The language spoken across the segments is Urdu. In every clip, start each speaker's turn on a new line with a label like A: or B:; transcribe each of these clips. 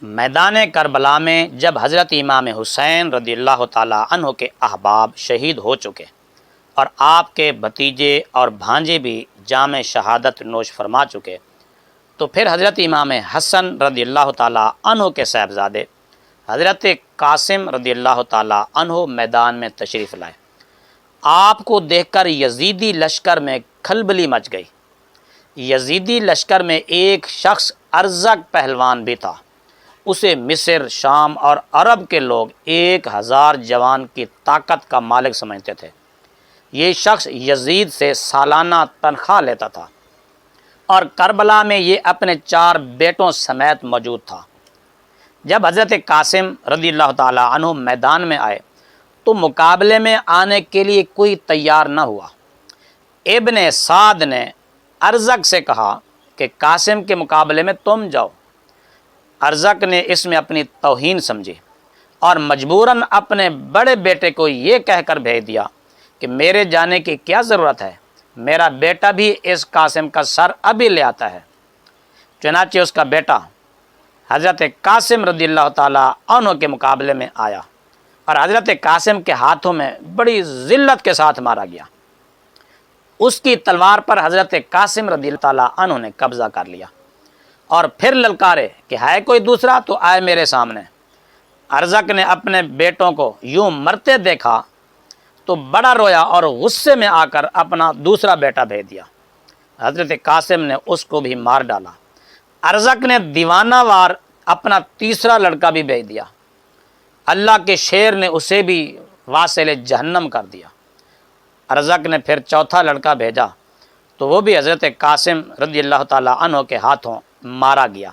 A: میدان کربلا میں جب حضرت امام حسین رضی اللہ تعالیٰ عنہ کے احباب شہید ہو چکے اور آپ کے بھتیجے اور بھانجے بھی جام شہادت نوش فرما چکے، تو پھر حضرت امام حسن رضی اللہ تعالیٰ عنہ کے صاحبزادے حضرت قاسم رضی اللہ تعالیٰ عنہ میدان میں تشریف لائے۔ آپ کو دیکھ کر یزیدی لشکر میں کھلبلی مچ گئی۔ یزیدی لشکر میں ایک شخص ارزق پہلوان بھی تھا۔ اسے مصر، شام اور عرب کے لوگ 1000 جوان کی طاقت کا مالک سمجھتے تھے۔ یہ شخص یزید سے سالانہ تنخواہ لیتا تھا اور کربلا میں یہ اپنے 4 بیٹوں سمیت موجود تھا۔ جب حضرت قاسم رضی اللہ تعالیٰ عنہ میدان میں آئے تو مقابلے میں آنے کے لیے کوئی تیار نہ ہوا۔ ابن سعد نے ارزق سے کہا کہ قاسم کے مقابلے میں تم جاؤ۔ ارزق نے اس میں اپنی توہین سمجھی اور مجبوراً اپنے بڑے بیٹے کو یہ کہہ کر بھیج دیا کہ میرے جانے کی کیا ضرورت ہے، میرا بیٹا بھی اس قاسم کا سر ابھی لے آتا ہے۔ چنانچہ اس کا بیٹا حضرت قاسم رضی اللہ تعالیٰ عنہ کے مقابلے میں آیا اور حضرت قاسم کے ہاتھوں میں بڑی ذلت کے ساتھ مارا گیا۔ اس کی تلوار پر حضرت قاسم رضی اللہ تعالیٰ عنہ نے قبضہ کر لیا اور پھر للکارے کہ ہے کوئی دوسرا تو آئے میرے سامنے۔ ارزق نے اپنے بیٹوں کو یوں مرتے دیکھا تو بڑا رویا اور غصے میں آ کر اپنا دوسرا بیٹا بھیج دیا۔ حضرت قاسم نے اس کو بھی مار ڈالا۔ ارزق نے دیوانہ وار اپنا تیسرا لڑکا بھی بھیج دیا۔ اللہ کے شیر نے اسے بھی واصل جہنم کر دیا۔ ارزق نے پھر چوتھا لڑکا بھیجا تو وہ بھی حضرت قاسم رضی اللہ تعالیٰ عنہ کے ہاتھوں مارا گیا۔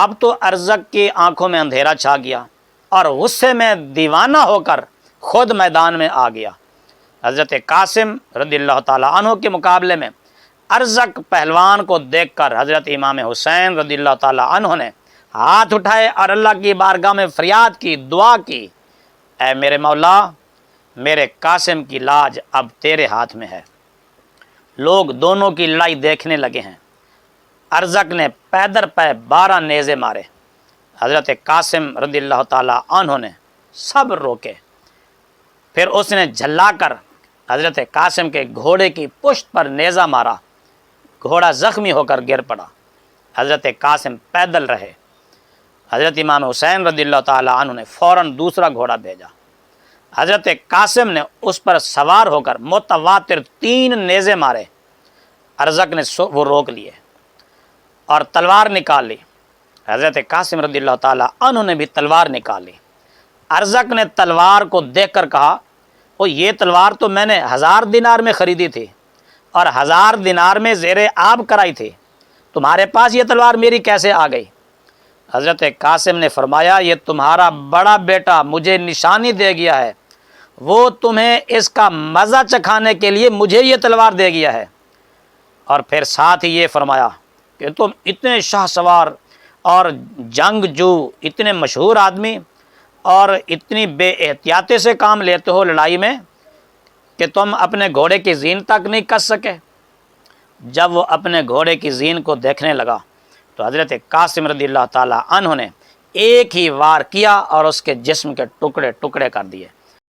A: اب تو ارزق کی آنکھوں میں اندھیرا چھا گیا اور غصے میں دیوانہ ہو کر خود میدان میں آ گیا۔ حضرت قاسم رضی اللہ تعالیٰ عنہ کے مقابلے میں ارزق پہلوان کو دیکھ کر حضرت امام حسین رضی اللہ تعالیٰ عنہ نے ہاتھ اٹھائے اور اللہ کی بارگاہ میں فریاد کی، دعا کی، اے میرے مولا، میرے قاسم کی لاج اب تیرے ہاتھ میں ہے۔ لوگ دونوں کی لڑائی دیکھنے لگے ہیں۔ ارزق نے پیدر پہ 12 نیزے مارے۔ حضرت قاسم رضی اللہ تعالیٰ عنہ نے سب روکے۔ پھر اس نے جھلا کر حضرت قاسم کے گھوڑے کی پشت پر نیزہ مارا۔ گھوڑا زخمی ہو کر گر پڑا۔ حضرت قاسم پیدل رہے۔ حضرت امام حسین رضی اللہ تعالیٰ عنہ نے فوراً دوسرا گھوڑا بھیجا۔ حضرت قاسم نے اس پر سوار ہو کر متواتر 3 نیزے مارے۔ ارزق نے وہ روک لیے اور تلوار نکال لی۔ حضرت قاسم رضی اللہ تعالیٰ عنہ نے بھی تلوار نکال لی۔ ارزق نے تلوار کو دیکھ کر کہا، یہ تلوار تو میں نے 1000 دینار میں خریدی تھی اور 1000 دینار میں زیر آب کرائی تھی، تمہارے پاس یہ تلوار میری کیسے آ گئی؟ حضرت قاسم نے فرمایا، یہ تمہارا بڑا بیٹا مجھے نشانی دے گیا ہے، وہ تمہیں اس کا مزہ چکھانے کے لیے مجھے یہ تلوار دے گیا ہے۔ اور پھر ساتھ ہی یہ فرمایا کہ تم اتنے شاہ سوار اور جنگجو، اتنے مشہور آدمی اور اتنی بے احتیاطی سے کام لیتے ہو لڑائی میں کہ تم اپنے گھوڑے کی زین تک نہیں کس سکے۔ جب وہ اپنے گھوڑے کی زین کو دیکھنے لگا تو حضرت قاسم رضی اللہ تعالیٰ عنہ نے ایک ہی وار کیا اور اس کے جسم کے ٹکڑے ٹکڑے کر دیے۔